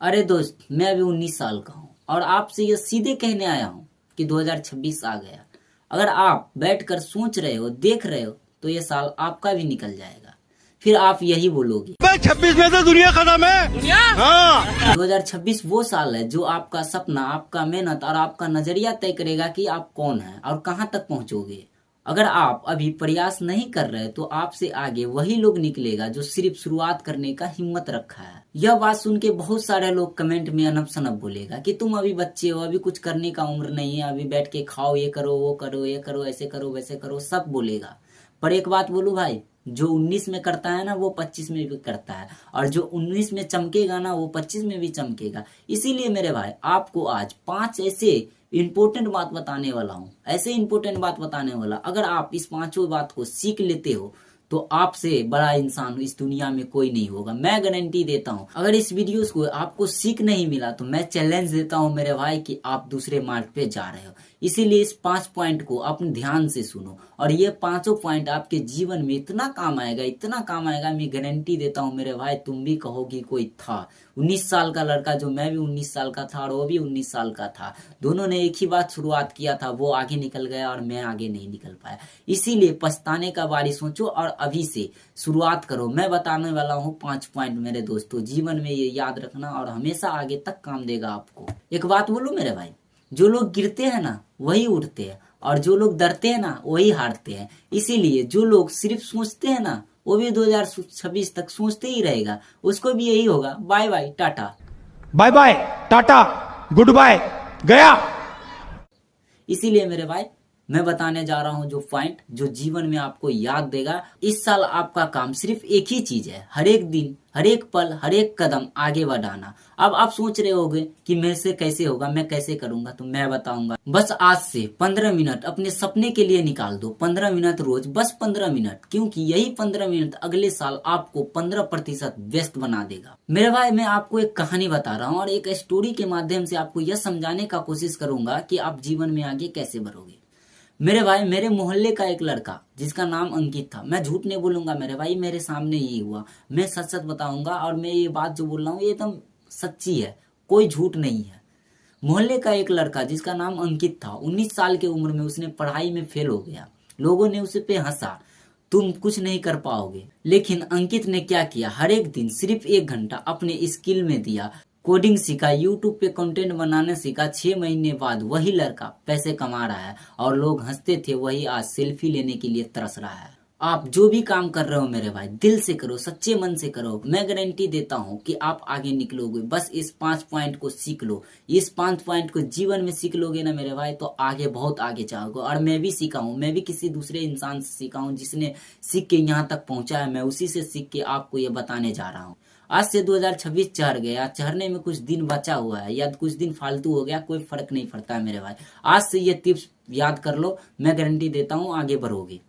अरे दोस्त, मैं अभी 19 साल का हूँ और आपसे ये सीधे कहने आया हूँ कि 2026 आ गया। अगर आप बैठकर सोच रहे हो, देख रहे हो, तो ये साल आपका भी निकल जाएगा। फिर आप यही बोलोगे 26 में तो दुनिया खत्म है। दुनिया हाँ। 2026 वो साल है जो आपका सपना, आपका मेहनत और आपका नजरिया तय करेगा कि आप कौन है और कहाँ तक पहुंचोगे। अगर आप अभी प्रयास नहीं कर रहे तो आपसे आगे वही लोग निकलेगा जो सिर्फ शुरुआत करने का हिम्मत रखा है। यह बात सुन के बहुत सारे लोग कमेंट में अनप शनप बोलेगा कि तुम अभी बच्चे हो, अभी कुछ करने का उम्र नहीं है, अभी बैठ के खाओ, ये करो, वो करो, ये करो, ऐसे करो, वैसे करो, सब बोलेगा। पर एक बात बोलू भाई, जो 19 में करता है ना वो 25 में भी करता है, और जो 19 में चमकेगा ना वो 25 में भी चमकेगा। इसीलिए मेरे भाई आपको आज 5 ऐसे इंपॉर्टेंट बात बताने वाला हूँ, ऐसे इंपॉर्टेंट बात बताने वाला। अगर आप इस पांचों बात को सीख लेते हो तो आपसे बड़ा इंसान इस दुनिया में कोई नहीं होगा, मैं गारंटी देता हूँ। अगर इस वीडियो को आपको सीख नहीं मिला तो मैं चैलेंज देता हूँ मेरे भाई कि आप दूसरे मार्ग पे जा रहे हो। इसीलिए इस 5 पॉइंट को अपने ध्यान से सुनो, और ये पांचों पॉइंट आपके जीवन में इतना काम आएगा, इतना काम आएगा, मैं गारंटी देता हूँ मेरे भाई, तुम भी कहोगी कोई था 19 साल का लड़का, जो मैं भी 19 साल का था और वो भी 19 साल का था, दोनों ने एक ही बात शुरुआत किया था, वो आगे निकल गया और मैं आगे नहीं निकल पाया। इसीलिए पछताने का बारी सोचो और अभी से शुरुआत करो। मैं बताने वाला हूँ 5 पॉइंट मेरे दोस्तों, जीवन में ये याद रखना और हमेशा आगे तक काम देगा आपको। एक बात बोलूं मेरे भाई, जो लोग गिरते हैं ना वही उठते हैं, और जो लोग डरते हैं ना वही हारते हैं। इसीलिए जो लोग सिर्फ सोचते हैं ना वो भी 2026 तक सोचते ही रहेगा, उसको भी यही होगा। Bye bye tata, bye bye tata, good bye गया। इसीलिए मेरे भाई मैं बताने जा रहा हूँ जो पॉइंट जो जीवन में आपको याद देगा। इस साल आपका काम सिर्फ एक ही चीज है, हर एक दिन, हर एक पल, हर एक कदम आगे बढ़ाना। अब आप सोच रहे होंगे कि मेरे से कैसे होगा, मैं कैसे करूंगा, तो मैं बताऊंगा। बस आज से 15 मिनट अपने सपने के लिए निकाल दो, 15 मिनट रोज, बस 15 मिनट, क्योंकि यही 15 मिनट अगले साल आपको 15% व्यस्त बना देगा। मेरे भाई मैं आपको एक कहानी बता रहा हूँ और एक स्टोरी के माध्यम से आपको यह समझाने का कोशिश करूंगा कि आप जीवन में आगे कैसे बढ़ोगे। मेरे भाई, मेरे मोहल्ले का एक लड़का जिसका नाम अंकित था, मैं झूठ नहीं बोलूंगा मेरे भाई, मेरे सामने ही हुआ, मैं सच सच बताऊंगा, और मैं ये बात जो बोल रहा हूँ ये एकदम सच्ची है, कोई झूठ नहीं है। मोहल्ले का एक लड़का जिसका नाम अंकित था, 19 साल की उम्र में उसने पढ़ाई में फेल हो गया। लोगों ने उसे पे हंसा, तुम कुछ नहीं कर पाओगे। लेकिन अंकित ने क्या किया, हर एक दिन सिर्फ 1 घंटा अपने स्किल में दिया, कोडिंग सीखा, यूट्यूब पे कंटेंट बनाने सीखा। 6 महीने बाद वही लड़का पैसे कमा रहा है और लोग हंसते थे, वही आज सेल्फी लेने के लिए तरस रहा है। आप जो भी काम कर रहे हो मेरे भाई, दिल से करो, सच्चे मन से करो, मैं गारंटी देता हूँ कि आप आगे निकलोगे। बस इस 5 पॉइंट को सीख लो, इस 5 पॉइंट को जीवन में सीख लोगे ना मेरे भाई, तो आगे बहुत आगे जाओगे। और मैं भी सीखा हूँ, मैं भी किसी दूसरे इंसान से सीखा हूँ जिसने सीख के यहाँ तक पहुंचा है, मैं उसी से सीख के आपको ये बताने जा रहा हूँ। आज से 2026 चढ़ गया, चढ़ने में कुछ दिन बचा हुआ है या कुछ दिन फालतू हो गया, कोई फर्क नहीं पड़ता है मेरे भाई। आज से ये टिप्स याद कर लो, मैं गारंटी देता हूँ आगे बढ़ोगे।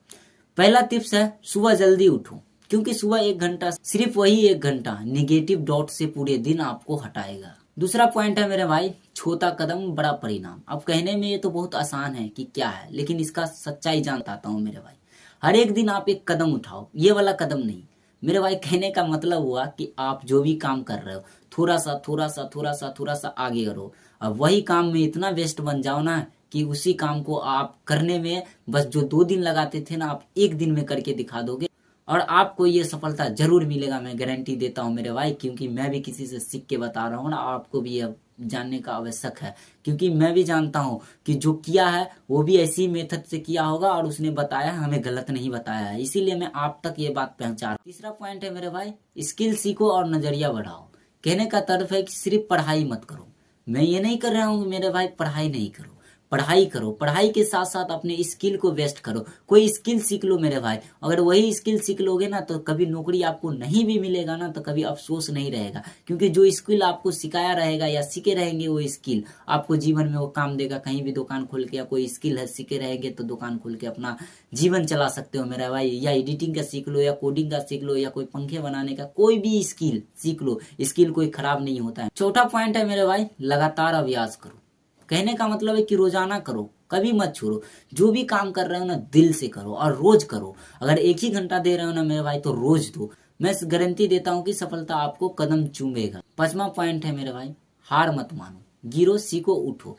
पहला टिप्स है सुबह जल्दी उठो, क्योंकि सुबह 1 घंटा, सिर्फ वही 1 घंटा निगेटिव डॉट से पूरे दिन आपको हटाएगा। दूसरा पॉइंट है मेरे भाई, छोटा कदम बड़ा परिणाम। अब कहने में ये तो बहुत आसान है कि क्या है, लेकिन इसका सच्चाई जानता हूँ मेरे भाई। हर एक दिन आप एक कदम उठाओ, ये वाला कदम नहीं मेरे भाई। कहने का मतलब हुआ कि आप जो भी काम कर रहे हो थोड़ा सा थोड़ा सा थोड़ा सा थोड़ा सा आगे करो। अब वही काम में इतना व्यस्त बन जाओ ना कि उसी काम को आप करने में बस जो 2 दिन लगाते थे ना, आप 1 दिन में करके दिखा दोगे, और आपको ये सफलता जरूर मिलेगा, मैं गारंटी देता हूँ मेरे भाई। क्योंकि मैं भी किसी से सीख के बता रहा हूँ ना, आपको भी ये जानने का आवश्यक है, क्योंकि मैं भी जानता हूँ कि जो किया है वो भी ऐसी मेथड से किया होगा और उसने बताया, हमें गलत नहीं बताया है, इसीलिए मैं आप तक ये बात पहुंचा रहा हूँ। तीसरा पॉइंट है मेरे भाई, स्किल सीखो और नजरिया बढ़ाओ। कहने का तर्फ है कि सिर्फ पढ़ाई मत करो, मैं ये नहीं कर रहा हूँ मेरे भाई पढ़ाई नहीं करो, पढ़ाई करो, पढ़ाई के साथ साथ अपने स्किल को वेस्ट करो, कोई स्किल सीख लो मेरे भाई। अगर वही स्किल सीख लोगे ना तो कभी नौकरी आपको नहीं भी मिलेगा ना तो कभी अफसोस नहीं रहेगा, क्योंकि जो स्किल आपको सिखाया रहेगा या सीखे रहेंगे वो स्किल आपको जीवन में वो काम देगा। कहीं भी दुकान खोल के, या कोई स्किल है सीखे रहेंगे तो दुकान खोल के अपना जीवन चला सकते हो मेरा भाई। या एडिटिंग का सीख लो, या कोडिंग का सीख लो, या कोई पंखे बनाने का, कोई भी स्किल सीख लो, स्किल कोई खराब नहीं होता है। चौथा पॉइंट है मेरे भाई, लगातार अभ्यास करो। कहने का मतलब है कि रोजाना करो, कभी मत छोड़ो। जो भी काम कर रहे हो ना दिल से करो और रोज करो। अगर 1 ही घंटा दे रहे हो ना मेरे भाई तो रोज दो। मैं गारंटी देता हूँ कि सफलता आपको कदम चूमेगा। 5वां पॉइंट है मेरे भाई, हार मत मानो, गिरो सीखो उठो।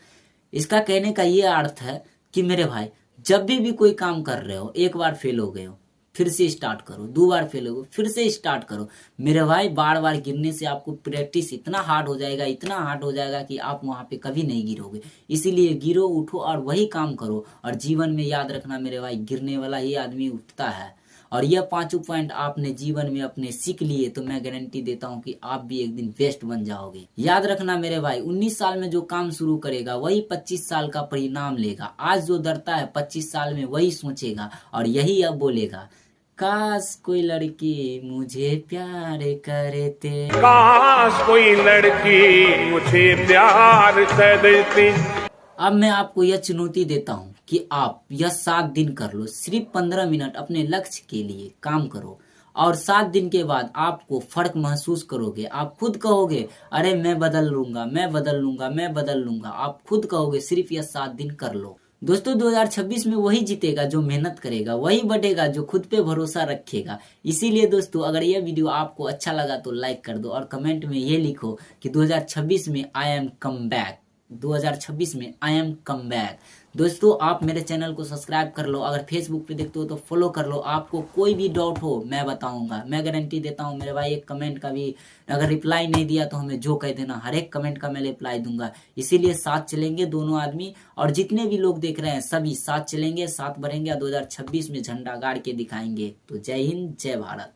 इसका कहने का ये अर्थ है कि मेरे भाई जब भी कोई काम कर रहे हो, एक बार फेल हो गए हो फिर से स्टार्ट करो, 2 बार फेल हो गए फिर से स्टार्ट करो। मेरे भाई बार बार गिरने से आपको प्रैक्टिस इतना हार्ड हो जाएगा, इतना हार्ड हो जाएगा कि आप वहां पे कभी नहीं गिरोगे। इसीलिए गिरो उठो और वही काम करो। और जीवन में याद रखना मेरे भाई, गिरने वाला ही आदमी उठता है। और यह 5 पॉइंट आपने जीवन में अपने सीख लिए तो मैं गारंटी देता हूं कि आप भी एक दिन बेस्ट बन जाओगे। याद रखना मेरे भाई, 19 साल में जो काम शुरू करेगा वही 25 साल का परिणाम लेगा। आज जो डरता है 25 साल में वही सोचेगा और यही अब बोलेगा, काश कोई लड़की मुझे प्यार करते, काश कोई लड़की मुझे प्यार कर देती। अब मैं आपको यह चुनौती देता हूं कि आप यह 7 दिन कर लो। सिर्फ 15 मिनट अपने लक्ष्य के लिए काम करो और 7 दिन के बाद आपको फर्क महसूस करोगे। आप खुद कहोगे, अरे मैं बदल लूंगा, मैं बदल लूंगा, मैं बदल लूंगा। आप खुद कहोगे, सिर्फ यह 7 दिन कर लो। दोस्तों 2026 में वही जीतेगा जो मेहनत करेगा, वही बढ़ेगा जो खुद पे भरोसा रखेगा। इसीलिए दोस्तों अगर यह वीडियो आपको अच्छा लगा तो लाइक कर दो और कमेंट में ये लिखो कि 2026 में आई एम कम बैक। 2026 में आई एम कम बैक। दोस्तों आप मेरे चैनल को सब्सक्राइब कर लो, अगर फेसबुक पे देखते हो तो फॉलो कर लो। आपको कोई भी डाउट हो मैं बताऊंगा, मैं गारंटी देता हूं मेरे भाई। एक कमेंट का भी अगर रिप्लाई नहीं दिया तो हमें जो कह देना, हर एक कमेंट का मैं रिप्लाई दूंगा। इसीलिए साथ चलेंगे दोनों आदमी, और जितने भी लोग देख रहे हैं सभी साथ चलेंगे, साथ बढ़ेंगे और 2026 में झंडा गाड़ के दिखाएंगे। तो जय हिंद, जय भारत।